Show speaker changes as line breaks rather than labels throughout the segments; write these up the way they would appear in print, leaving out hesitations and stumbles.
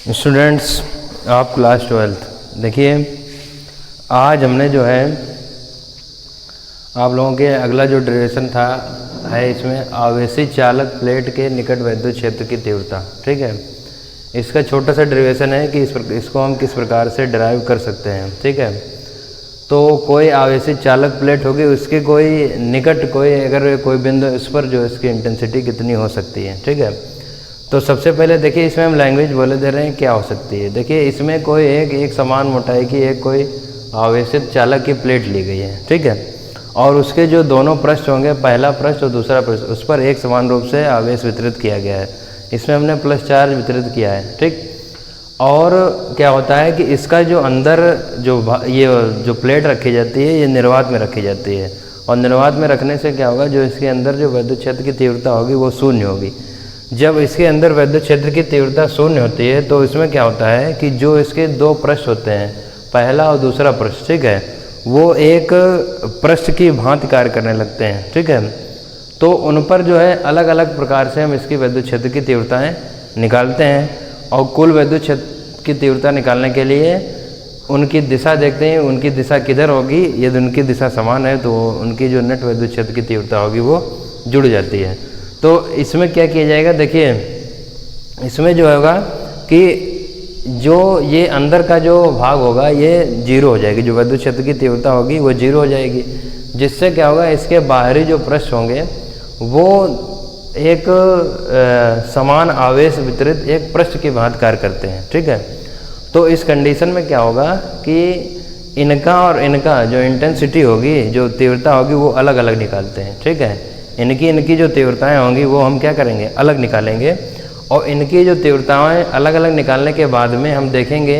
Students आप class 12 देखिए, आज हमने जो है आप लोगों के अगला जो डेरिवेशन था है इसमें आवेशी चालक प्लेट के निकट वैद्युत क्षेत्र की तीव्रता। ठीक है, इसका छोटा सा डेरिवेशन है कि इसको हम किस प्रकार से डिराइव कर सकते हैं। ठीक है, तो कोई आवेशी चालक प्लेट होगी, उसके कोई निकट अगर कोई बिंदु इस पर जो इसकी इंटेंसिटी कितनी हो सकती है। ठीक है, तो सबसे पहले देखिए इसमें हम लैंग्वेज बोले दे रहे हैं क्या हो सकती है। देखिए इसमें कोई एक समान मोटाई की एक कोई आवेशित चालक की प्लेट ली गई है। ठीक है, और उसके जो दोनों पृष्ठ होंगे, पहला पृष्ठ और दूसरा पृष्ठ, उस पर एक समान रूप से आवेश वितरित किया गया है। इसमें हमने प्लस चार्ज वितरित किया है। ठीक, और क्या होता है कि इसका जो अंदर ये जो प्लेट रखी जाती है ये निर्वात में रखी जाती है, और निर्वात में रखने से क्या होगा, जो इसके अंदर जो वैद्युत क्षेत्र की तीव्रता होगी वो शून्य होगी। जब इसके अंदर वैद्युत क्षेत्र की तीव्रता शून्य होती है तो इसमें क्या होता है कि जो इसके दो पृष्ठ होते हैं, पहला और दूसरा पृष्ठ, ठीक है, वो एक पृष्ठ की भांति कार्य करने लगते हैं। ठीक है, तो उन पर जो है अलग अलग प्रकार से हम इसकी वैद्युत क्षेत्र की तीव्रताएं निकालते हैं, और कुल वैद्युत क्षेत्र की तीव्रता निकालने के लिए उनकी दिशा देखते हैं, उनकी दिशा किधर होगी। यदि उनकी दिशा समान है तो उनकी जो नेट वैद्युत क्षेत्र की तीव्रता होगी वो जुड़ जाती है। तो इसमें क्या किया जाएगा, देखिए इसमें जो होगा कि जो ये अंदर का जो भाग होगा ये जीरो हो जाएगी, जो वैद्युत क्षेत्र की तीव्रता होगी वो जीरो हो जाएगी, जिससे क्या होगा, इसके बाहरी जो पृष्ठ होंगे वो एक समान आवेश वितरित एक पृष्ठ की भांति कार्य करते हैं। ठीक है, तो इस कंडीशन में क्या होगा कि इनका और इनका जो इंटेंसिटी होगी, जो तीव्रता होगी वो अलग अलग निकालते हैं। ठीक है, इनकी जो तीव्रताएं होंगी वो हम क्या करेंगे, अलग निकालेंगे, और इनकी जो तीव्रताएं अलग अलग निकालने के बाद में हम देखेंगे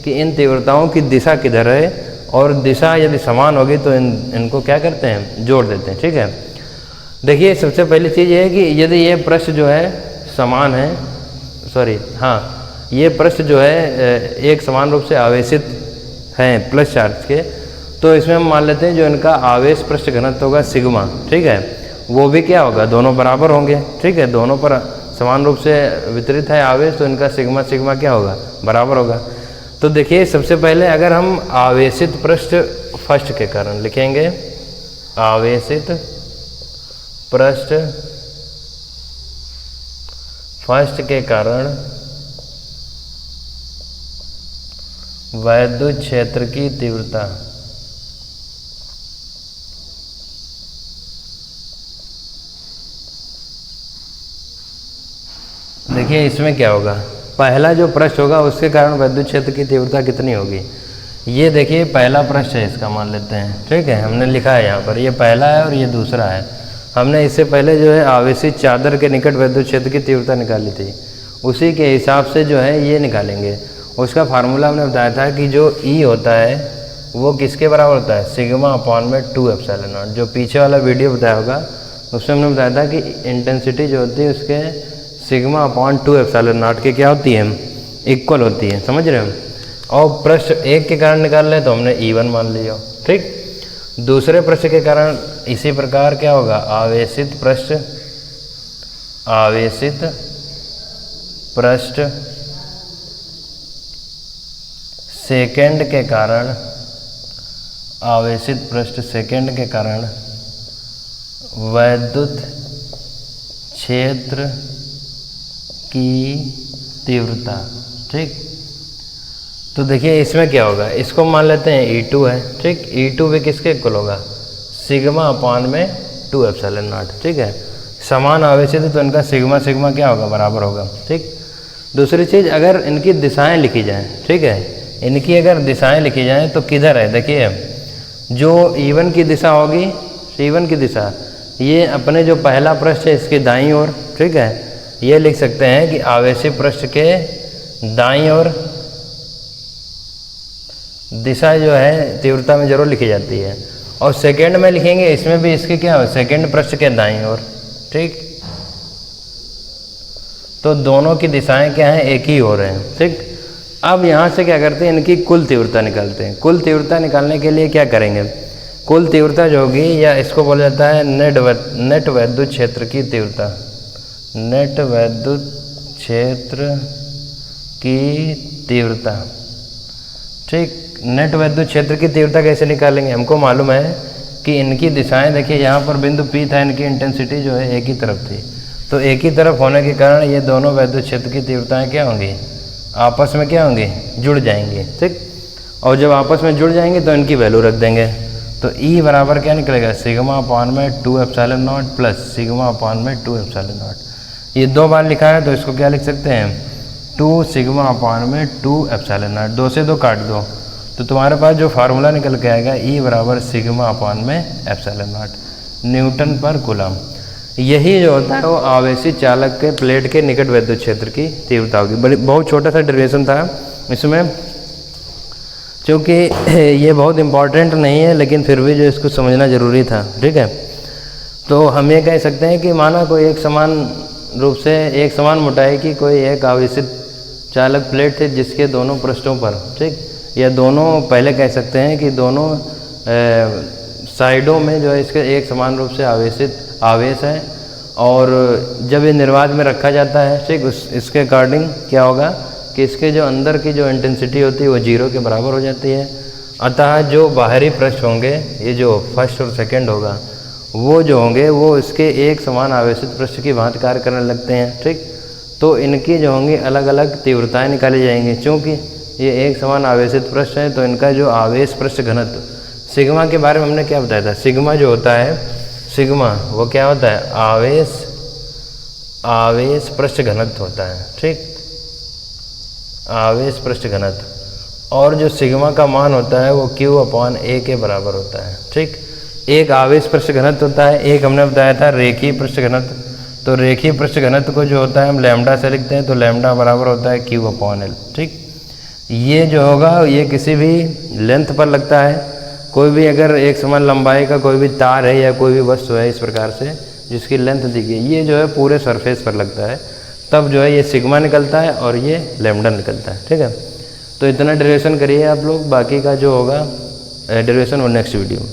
कि इन तीव्रताओं की दिशा किधर है, और दिशा यदि समान होगी तो इनको क्या करते हैं, जोड़ देते हैं। ठीक है, देखिए सबसे पहली चीज़ ये है कि यदि ये पृष्ठ जो है समान है, ये पृष्ठ जो है एक समान रूप से आवेशित हैं प्लस चार्ज के, तो इसमें हम मान लेते हैं जो इनका आवेश पृष्ठ घनत्व होगा सिग्मा। ठीक है, वो भी क्या होगा, दोनों बराबर होंगे। ठीक है, दोनों पर समान रूप से वितरित है आवेश, तो इनका सिग्मा क्या होगा, बराबर होगा। तो देखिए सबसे पहले अगर हम आवेशित पृष्ठ फर्स्ट के कारण लिखेंगे, आवेशित पृष्ठ फर्स्ट के कारण वैद्युत क्षेत्र की तीव्रता देखिए इसमें क्या होगा, पहला जो पृष्ठ होगा उसके कारण वैद्युत क्षेत्र की तीव्रता कितनी होगी। ये देखिए पहला पृष्ठ है, इसका मान लेते हैं। ठीक है, हमने लिखा है यहाँ पर, ये पहला है और ये दूसरा है। हमने इससे पहले जो है आवेशित चादर के निकट वैद्युत क्षेत्र की तीव्रता निकाली थी, उसी के हिसाब से जो है ये निकालेंगे। उसका फार्मूला हमने बताया था कि जो ई होता है वो किसके बराबर होता है, सिग्मा अपॉन में 2 एप्सिलॉन नॉट। जो पीछे वाला वीडियो बताया होगा उसमें हमने बताया था कि इंटेंसिटी जो होती है उसके सिग्मा अपॉन 2 एप्सिलॉन नॉट के क्या होती है, इक्वल होती है। समझ रहे हो, और पृष्ठ एक के कारण निकाल लें तो हमने E1 मान लिया। ठीक, दूसरे पृष्ठ के कारण इसी प्रकार क्या होगा, आवेशित पृष्ठ सेकंड के कारण, आवेशित पृष्ठ सेकंड के कारण वैद्युत क्षेत्र की तीव्रता। ठीक, तो देखिए इसमें क्या होगा, इसको मान लेते हैं E2 है। ठीक, E2 भी किसके इक्वल होगा, सिग्मा अपॉन में 2 एप्सिलॉन नॉट। ठीक है, समान आवेशित है तो इनका सिग्मा क्या होगा, बराबर होगा। ठीक, दूसरी चीज़ अगर इनकी दिशाएं लिखी जाएं, ठीक है, इनकी अगर दिशाएं लिखी जाएं तो किधर है, देखिए जो E1 की दिशा होगी, E1 की दिशा ये अपने जो पहला पृष्ठ है इसके दाईं ओर। ठीक है, ये लिख सकते हैं कि आवेशित पृष्ठ के दाईं ओर दिशा जो है तीव्रता में जरूर लिखी जाती है, और सेकंड में लिखेंगे इसमें भी इसके क्या हो, सेकंड पृष्ठ के दाईं ओर। ठीक, तो दोनों की दिशाएं क्या हैं, एक ही हो रहे हैं। ठीक, अब यहाँ से क्या करते हैं, इनकी कुल तीव्रता निकालते हैं। कुल तीव्रता निकालने के लिए क्या करेंगे, कुल तीव्रता जो होगी, या इसको बोला जाता है नेट वैद्युत क्षेत्र की तीव्रता, नेट वैद्युत क्षेत्र की तीव्रता। ठीक, नेट विद्युत क्षेत्र की तीव्रता कैसे निकालेंगे? हमको मालूम है कि इनकी दिशाएं, देखिए यहाँ पर बिंदु P था, इनकी इंटेंसिटी जो है एक ही तरफ थी, तो एक ही तरफ होने के कारण ये दोनों विद्युत क्षेत्र की तीव्रताएं क्या होंगी? आपस में क्या होंगी? जुड़ जाएंगी। ठीक, और जब आपस में जुड़ जाएंगे तो इनकी वैल्यू रख देंगे, तो E बराबर क्या निकलेगा? सिग्मा अपान में 2 एप्सिलॉन नॉट प्लस सिग्मा अपान में 2 एप्सिलॉन नॉट। ये 2 बार लिखा है तो इसको क्या लिख सकते हैं? 2 सिग्मा अपान में 2 एप्सिलॉन नॉट। 2 से 2 काट दो तो तुम्हारे पास जो फार्मूला निकल के आएगा E बराबर सिग्मा अपान में एप्सिलॉन नॉट न्यूटन पर कूलम। यही जो होता है वो आवेशी चालक के प्लेट के निकट विद्युत क्षेत्र की तीव्रता होगी। बड़ी बहुत छोटा सा डेरिवेशन था इसमें, क्योंकि ये बहुत इम्पॉर्टेंट नहीं है, लेकिन फिर भी जो इसको समझना ज़रूरी था। ठीक है, तो हम ये कह सकते हैं कि माना कोई एक समान रूप से एक समान मोटाई की कोई एक आवेशित चालक प्लेट थी जिसके दोनों पृष्ठों पर, ठीक, या दोनों, पहले कह सकते हैं कि दोनों साइडों में जो है इसके एक समान रूप से आवेश है, और जब ये निर्वात में रखा जाता है, ठीक, इसके अकॉर्डिंग क्या होगा कि इसके जो अंदर की जो इंटेंसिटी होती है वो 0 के बराबर हो जाती है। अतः जो बाहरी पृष्ठ होंगे, ये जो फर्स्ट और सेकंड होगा, वो जो होंगे वो इसके एक समान आवेशित पृष्ठ की भांति कार्य करने लगते हैं। ठीक, तो इनकी जो होंगी अलग अलग तीव्रताएं निकाली जाएंगी। चूँकि ये एक समान आवेशित पृष्ठ है तो इनका जो आवेश पृष्ठ घनत्व, सिग्मा के बारे में हमने क्या बताया था? सिग्मा जो होता है, सिग्मा वो क्या होता है? आवेश पृष्ठ घनत्व होता है। ठीक, आवेश पृष्ठ घनत्व, और जो सिग्मा का मान होता है वो Q अपान A के बराबर होता है। ठीक, एक आवेश पृष्ठ घनत्व होता है, एक हमने बताया था रेखीय पृष्ठ घनत्व। तो रेखीय पृष्ठ घनत्व को जो होता है हम लैम्डा से लिखते हैं, तो लैम्डा बराबर होता है Q अपान L। ठीक, ये जो होगा ये किसी भी लेंथ पर लगता है। कोई भी अगर एक समान लंबाई का कोई भी तार है या कोई भी वस्तु है इस प्रकार से जिसकी लेंथ दी गई, ये जो है पूरे सरफेस पर लगता है, तब जो है ये सिग्मा निकलता है और ये लैम्डा निकलता है। ठीक है, तो इतना डेरिवेशन करिए आप लोग, बाकी का जो होगा डेरिवेशन वो नेक्स्ट वीडियो में।